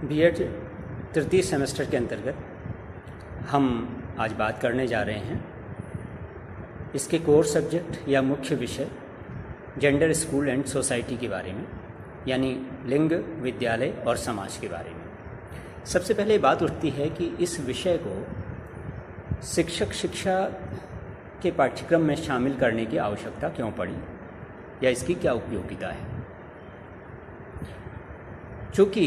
BEd तृतीय semester के अंतर्गत हम आज बात करने जा रहे हैं इसके कोर सब्जेक्ट या मुख्य विषय जेंडर, स्कूल एंड सोसाइटी के बारे में, यानी लिंग, विद्यालय और समाज के बारे में। सबसे पहले बात उठती है कि इस विषय को शिक्षा के पाठ्यक्रम में शामिल करने की आवश्यकता क्यों पड़ी या इसकी क्या उपयोगिता है। चूँकि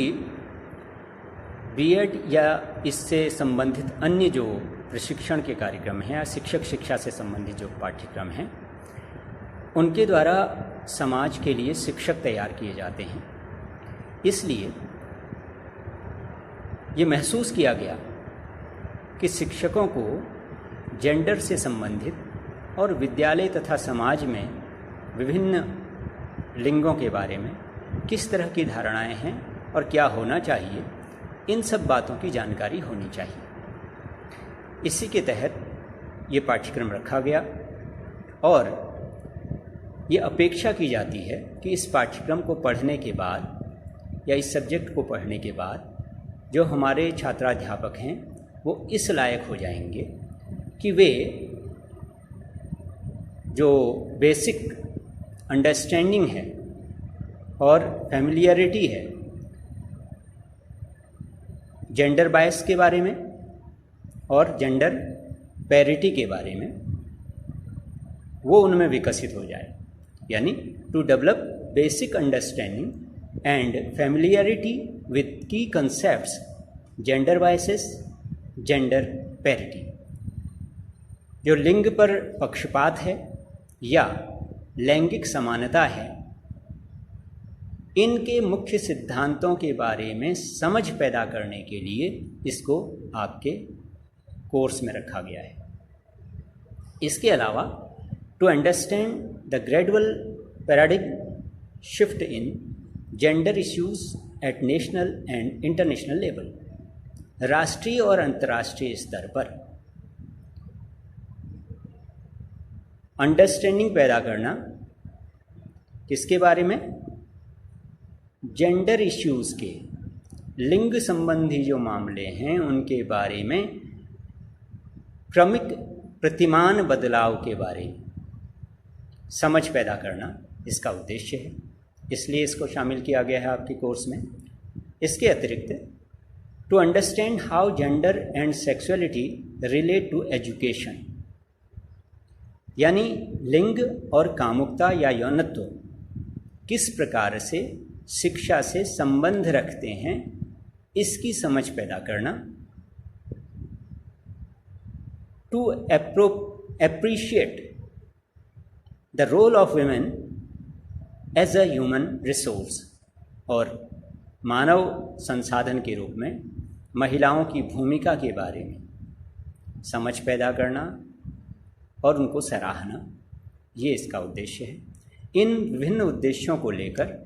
बीएड या इससे संबंधित अन्य जो प्रशिक्षण के कार्यक्रम हैं या शिक्षा से संबंधित जो पाठ्यक्रम हैं, उनके द्वारा समाज के लिए शिक्षक तैयार किए जाते हैं। इसलिए ये महसूस किया गया कि शिक्षकों को जेंडर से संबंधित और विद्यालय तथा समाज में विभिन्न लिंगों के बारे में किस तरह की धारणाएं हैं और क्या होना चाहिए, इन सब बातों की जानकारी होनी चाहिए। इसी के तहत ये पाठ्यक्रम रखा गया और ये अपेक्षा की जाती है कि इस पाठ्यक्रम को पढ़ने के बाद या इस सब्जेक्ट को पढ़ने के बाद जो हमारे छात्राध्यापक हैं वो इस लायक हो जाएंगे कि वे जो बेसिक अंडरस्टैंडिंग है और फैमिलियरिटी है जेंडर बायस के बारे में और जेंडर पैरिटी के बारे में, वो उनमें विकसित हो जाए। यानी to develop basic understanding and familiarity with की concepts gender biases, gender parity. जो लिंग पर पक्षपात है या लैंगिक समानता है, इनके मुख्य सिद्धांतों के बारे में समझ पैदा करने के लिए इसको आपके कोर्स में रखा गया है। इसके अलावा to understand the gradual paradigm shift in gender issues at national and international level, राष्ट्रीय और अंतर्राष्ट्रीय स्तर पर अंडरस्टैंडिंग पैदा करना किसके बारे में, जेंडर इश्यूज़ के, लिंग संबंधी जो मामले हैं उनके बारे में, क्रमिक प्रतिमान बदलाव के बारे में समझ पैदा करना इसका उद्देश्य है। इसलिए इसको शामिल किया गया है आपके कोर्स में। इसके अतिरिक्त to understand how gender and sexuality relate to education, यानी लिंग और कामुकता या यौनत्व किस प्रकार से शिक्षा से संबंध रखते हैं, इसकी समझ पैदा करना। To appreciate the role of women as a human resource, और मानव संसाधन के रूप में महिलाओं की भूमिका के बारे में समझ पैदा करना और उनको सराहना, ये इसका उद्देश्य है। इन विभिन्न उद्देश्यों को लेकर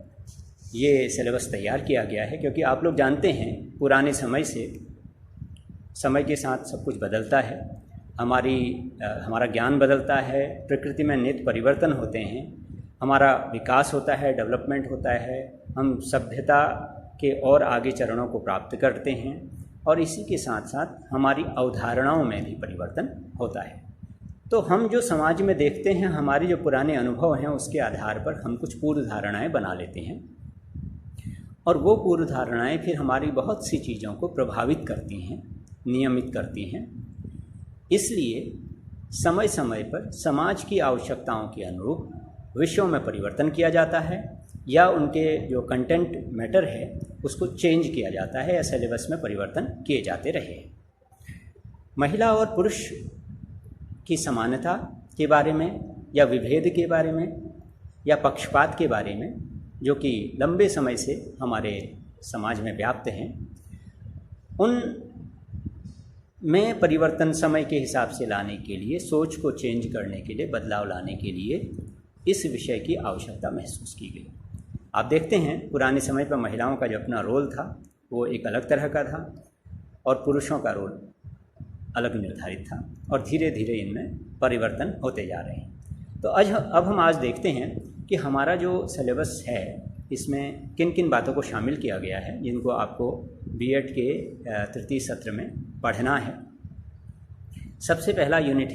ये सिलेबस तैयार किया गया है, क्योंकि आप लोग जानते हैं पुराने समय से समय के साथ सब कुछ बदलता है, हमारा ज्ञान बदलता है, प्रकृति में नित्य परिवर्तन होते हैं, हमारा विकास होता है, डेवलपमेंट होता है, हम सभ्यता के और आगे चरणों को प्राप्त करते हैं और इसी के साथ साथ हमारी अवधारणाओं में भी परिवर्तन होता है। तो हम जो समाज में देखते हैं, हमारे जो पुराने अनुभव हैं उसके आधार पर हम कुछ पूर्व धारणाएँ बना लेते हैं और वो पूर्व धारणाएँ फिर हमारी बहुत सी चीज़ों को प्रभावित करती हैं, नियमित करती हैं। इसलिए समय समय पर समाज की आवश्यकताओं के अनुरूप विषयों में परिवर्तन किया जाता है या उनके जो कंटेंट मैटर है उसको चेंज किया जाता है या सिलेबस में परिवर्तन किए जाते रहे। महिला और पुरुष की समानता के बारे में या विभेद के बारे में या पक्षपात के बारे में, जो कि लंबे समय से हमारे समाज में व्याप्त हैं, उन में परिवर्तन समय के हिसाब से लाने के लिए, सोच को चेंज करने के लिए, बदलाव लाने के लिए इस विषय की आवश्यकता महसूस की गई। आप देखते हैं पुराने समय पर महिलाओं का जो अपना रोल था वो एक अलग तरह का था और पुरुषों का रोल अलग निर्धारित था और धीरे धीरे इनमें परिवर्तन होते जा रहे हैं। तो अब हम आज देखते हैं कि हमारा जो सिलेबस है इसमें किन किन बातों को शामिल किया गया है, जिनको आपको बीएड के तृतीय सत्र में पढ़ना है। सबसे पहला यूनिट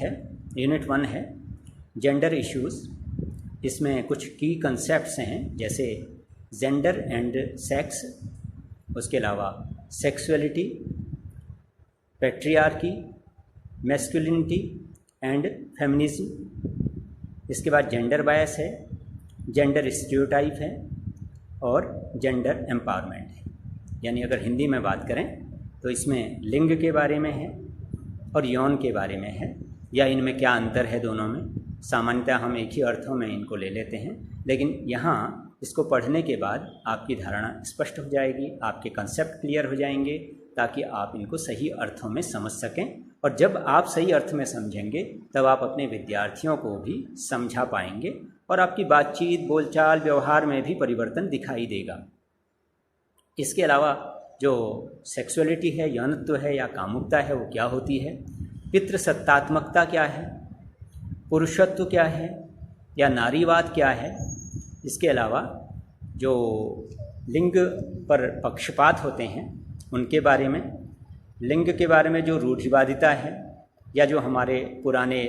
1 है जेंडर इश्यूज़। इसमें कुछ की कंसेप्ट्स हैं, जैसे जेंडर एंड सेक्स, उसके अलावा sexuality, patriarchy, masculinity and feminism. इसके बाद जेंडर बायस है, जेंडर स्टीरियोटाइप है और जेंडर एम्पावरमेंट है। यानी अगर हिंदी में बात करें तो इसमें लिंग के बारे में है और यौन के बारे में है, या इनमें क्या अंतर है दोनों में। सामान्यतः हम एक ही अर्थों में इनको ले लेते हैं, लेकिन यहाँ इसको पढ़ने के बाद आपकी धारणा स्पष्ट हो जाएगी, आपके कंसेप्ट क्लियर हो जाएंगे, ताकि आप इनको सही अर्थों में समझ सकें। और जब आप सही अर्थ में समझेंगे तब आप अपने विद्यार्थियों को भी समझा पाएंगे और आपकी बातचीत, बोलचाल, व्यवहार में भी परिवर्तन दिखाई देगा। इसके अलावा जो सेक्सुअलिटी है, यौनत्व है या कामुकता है, वो क्या होती है, पितृसत्तात्मकता क्या है, पुरुषत्व क्या है या नारीवाद क्या है। इसके अलावा जो लिंग पर पक्षपात होते हैं उनके बारे में, लिंग के बारे में जो रूढ़िवादिता है या जो हमारे पुराने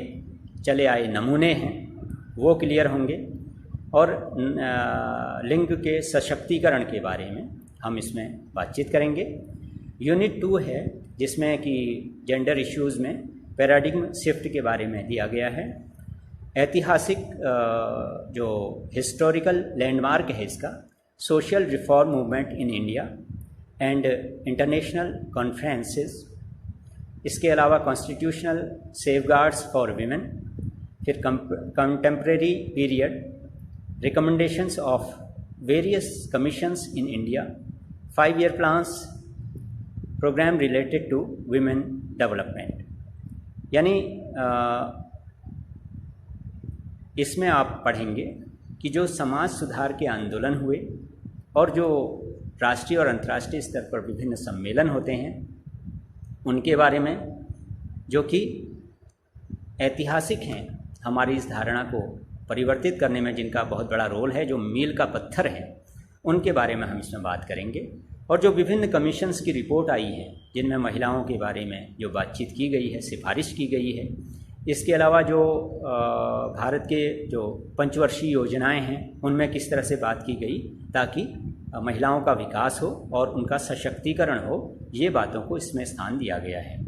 चले आए नमूने हैं वो क्लियर होंगे, और लिंग के सशक्तिकरण के बारे में हम इसमें बातचीत करेंगे। यूनिट 2 है जिसमें कि जेंडर इश्यूज़ में पैराडिग्म शिफ्ट के बारे में दिया गया है। ऐतिहासिक जो हिस्टोरिकल लैंडमार्क है इसका, social reform movement in India and international conferences. इसके अलावा कॉन्स्टिट्यूशनल सेफगार्ड्स फॉर वीमेन, फिर contemporary period, recommendations of various commissions in India, 5-year plans, programme related to women development. यानी इसमें आप पढ़ेंगे कि जो समाज सुधार के आंदोलन हुए और जो राष्ट्रीय और अंतर्राष्ट्रीय स्तर पर विभिन्न सम्मेलन होते हैं उनके बारे में, जो कि ऐतिहासिक हैं, हमारी इस धारणा को परिवर्तित करने में जिनका बहुत बड़ा रोल है, जो मील का पत्थर है, उनके बारे में हम इसमें बात करेंगे। और जो विभिन्न कमीशंस की रिपोर्ट आई है जिनमें महिलाओं के बारे में जो बातचीत की गई है, सिफारिश की गई है। इसके अलावा जो भारत के जो पंचवर्षीय योजनाएं हैं उनमें किस तरह से बात की गई ताकि महिलाओं का विकास हो और उनका सशक्तिकरण हो, ये बातों को इसमें स्थान दिया गया है।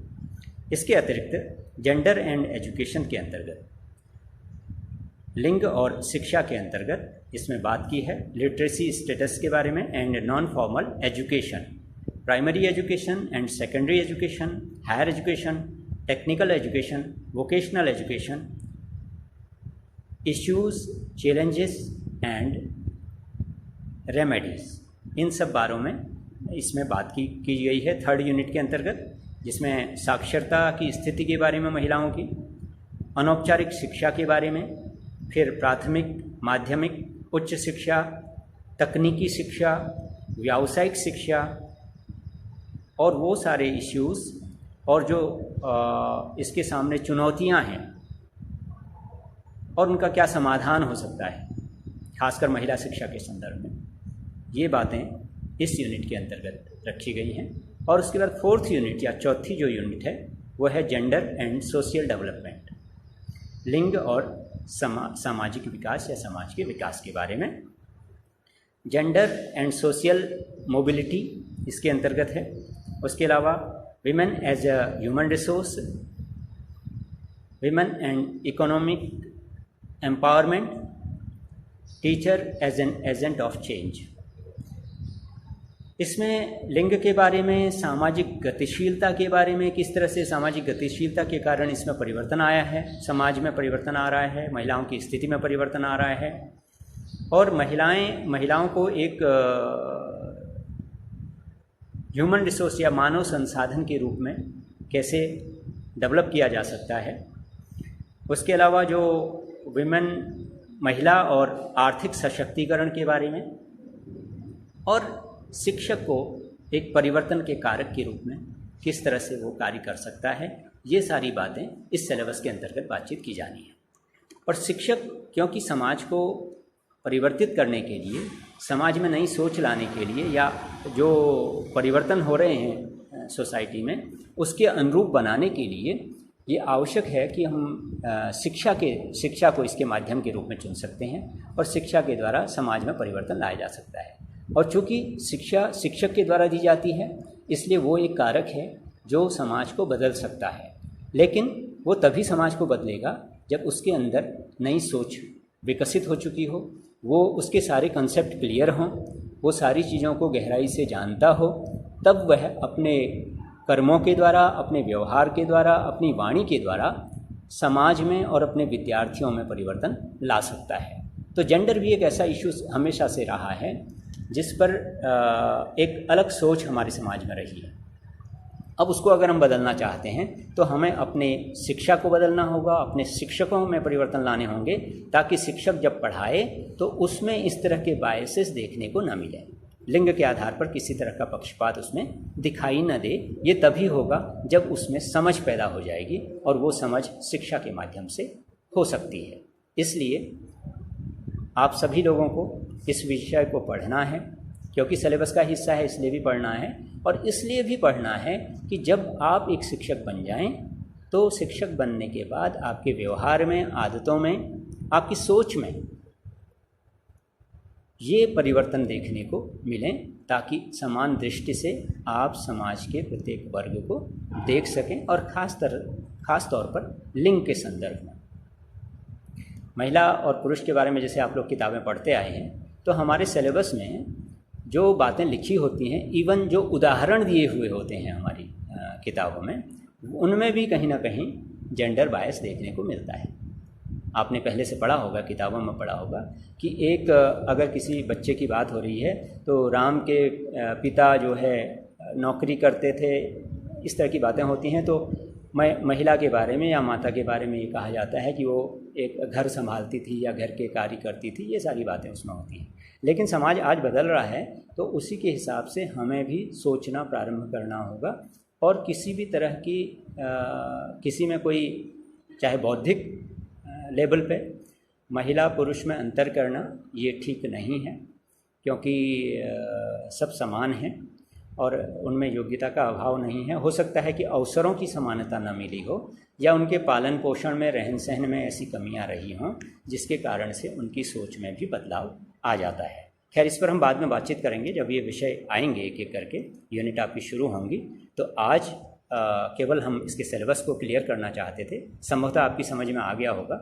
इसके अतिरिक्त जेंडर एंड एजुकेशन के अंतर्गत, लिंग और शिक्षा के अंतर्गत इसमें बात की है लिटरेसी स्टेटस के बारे में and non formal education, primary education and secondary education, higher education, technical education, vocational education, issues, challenges and remedies. इन सब बारों में इसमें बात की गई है 3rd यूनिट के अंतर्गत, जिसमें साक्षरता की स्थिति के बारे में महिलाओं की, अनौपचारिक शिक्षा के बारे में, फिर प्राथमिक, माध्यमिक, उच्च शिक्षा, तकनीकी शिक्षा, व्यावसायिक शिक्षा और वो सारे इश्यूज़ और जो इसके सामने चुनौतियां हैं और उनका क्या समाधान हो सकता है, खासकर महिला शिक्षा के संदर्भ में, ये बातें इस यूनिट के अंतर्गत रखी गई हैं। और उसके बाद 4th यूनिट या चौथी जो यूनिट है वो है जेंडर एंड सोशल डेवलपमेंट, लिंग और सामाजिक विकास या समाज के विकास के बारे में। जेंडर एंड सोशल मोबिलिटी इसके अंतर्गत है। उसके अलावा women as a human resource, women and economic empowerment, teacher as an agent of change. इसमें लिंग के बारे में, सामाजिक गतिशीलता के बारे में, किस तरह से सामाजिक गतिशीलता के कारण इसमें परिवर्तन आया है, समाज में परिवर्तन आ रहा है, महिलाओं की स्थिति में परिवर्तन आ रहा है, और महिलाओं को एक ह्यूमन रिसोर्स या मानव संसाधन के रूप में कैसे डेवलप किया जा सकता है। उसके अलावा जो विमेन, महिला और आर्थिक सशक्तिकरण के बारे में, और शिक्षक को एक परिवर्तन के कारक के रूप में किस तरह से वो कार्य कर सकता है, ये सारी बातें इस सिलेबस के अंतर्गत बातचीत की जानी है। और शिक्षक, क्योंकि समाज को परिवर्तित करने के लिए समाज में नई सोच लाने के लिए या जो परिवर्तन हो रहे हैं सोसाइटी में उसके अनुरूप बनाने के लिए ये आवश्यक है कि हम शिक्षा को इसके माध्यम के रूप में चुन सकते हैं और शिक्षा के द्वारा समाज में परिवर्तन लाया जा सकता है। और चूँकि शिक्षा शिक्षक के द्वारा दी जाती है इसलिए वो एक कारक है जो समाज को बदल सकता है, लेकिन वो तभी समाज को बदलेगा जब उसके अंदर नई सोच विकसित हो चुकी हो, वो उसके सारे कंसेप्ट क्लियर हों, वो सारी चीज़ों को गहराई से जानता हो, तब वह अपने कर्मों के द्वारा, अपने व्यवहार के द्वारा, अपनी वाणी के द्वारा समाज में और अपने विद्यार्थियों में परिवर्तन ला सकता है। तो जेंडर भी एक ऐसा इशू हमेशा से रहा है जिस पर एक अलग सोच हमारे समाज में रही है। अब उसको अगर हम बदलना चाहते हैं तो हमें अपने शिक्षा को बदलना होगा, अपने शिक्षकों में परिवर्तन लाने होंगे ताकि शिक्षक जब पढ़ाए तो उसमें इस तरह के बायसेस देखने को न मिले, लिंग के आधार पर किसी तरह का पक्षपात उसमें दिखाई न दे। ये तभी होगा जब उसमें समझ पैदा हो जाएगी और वो समझ शिक्षा के माध्यम से हो सकती है। इसलिए आप सभी लोगों को इस विषय को पढ़ना है, क्योंकि सिलेबस का हिस्सा है इसलिए भी पढ़ना है, और इसलिए भी पढ़ना है कि जब आप एक शिक्षक बन जाएं तो शिक्षक बनने के बाद आपके व्यवहार में, आदतों में, आपकी सोच में ये परिवर्तन देखने को मिलें ताकि समान दृष्टि से आप समाज के प्रत्येक वर्ग को देख सकें और ख़ास तौर पर लिंग के संदर्भ में। महिला और पुरुष के बारे में जैसे आप लोग किताबें पढ़ते आए हैं तो हमारे सिलेबस में जो बातें लिखी होती हैं, इवन जो उदाहरण दिए हुए होते हैं हमारी किताबों में, उनमें भी कहीं ना कहीं जेंडर बायस देखने को मिलता है। आपने पहले से पढ़ा होगा, किताबों में पढ़ा होगा कि एक अगर किसी बच्चे की बात हो रही है तो राम के पिता जो है नौकरी करते थे, इस तरह की बातें होती हैं। तो महिला के बारे में या माता के बारे में ये कहा जाता है कि वो एक घर संभालती थी या घर के कार्य करती थी, ये सारी बातें उसमें होती हैं। लेकिन समाज आज बदल रहा है तो उसी के हिसाब से हमें भी सोचना प्रारंभ करना होगा और किसी भी तरह की किसी में कोई चाहे बौद्धिक लेवल पे महिला पुरुष में अंतर करना ये ठीक नहीं है, क्योंकि सब समान हैं और उनमें योग्यता का अभाव नहीं है। हो सकता है कि अवसरों की समानता न मिली हो या उनके पालन पोषण में, रहन सहन में ऐसी कमियां रही हों जिसके कारण से उनकी सोच में भी बदलाव आ जाता है। खैर, इस पर हम बाद में बातचीत करेंगे जब ये विषय आएंगे, एक एक करके यूनिट आपकी शुरू होंगी। तो आज केवल हम इसके सिलेबस को क्लियर करना चाहते थे। संभवतः आपकी समझ में आ गया होगा,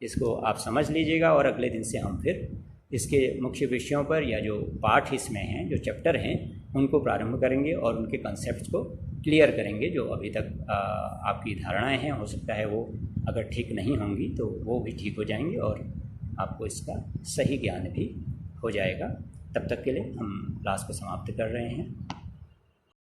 इसको आप समझ लीजिएगा और अगले दिन से हम फिर इसके मुख्य विषयों पर या जो पाठ इसमें हैं, जो चैप्टर हैं, उनको प्रारंभ करेंगे और उनके कॉन्सेप्ट्स को क्लियर करेंगे। जो अभी तक आपकी धारणाएं हैं, हो सकता है वो अगर ठीक नहीं होंगी तो वो भी ठीक हो जाएंगी और आपको इसका सही ज्ञान भी हो जाएगा। तब तक के लिए हम क्लास को समाप्त कर रहे हैं।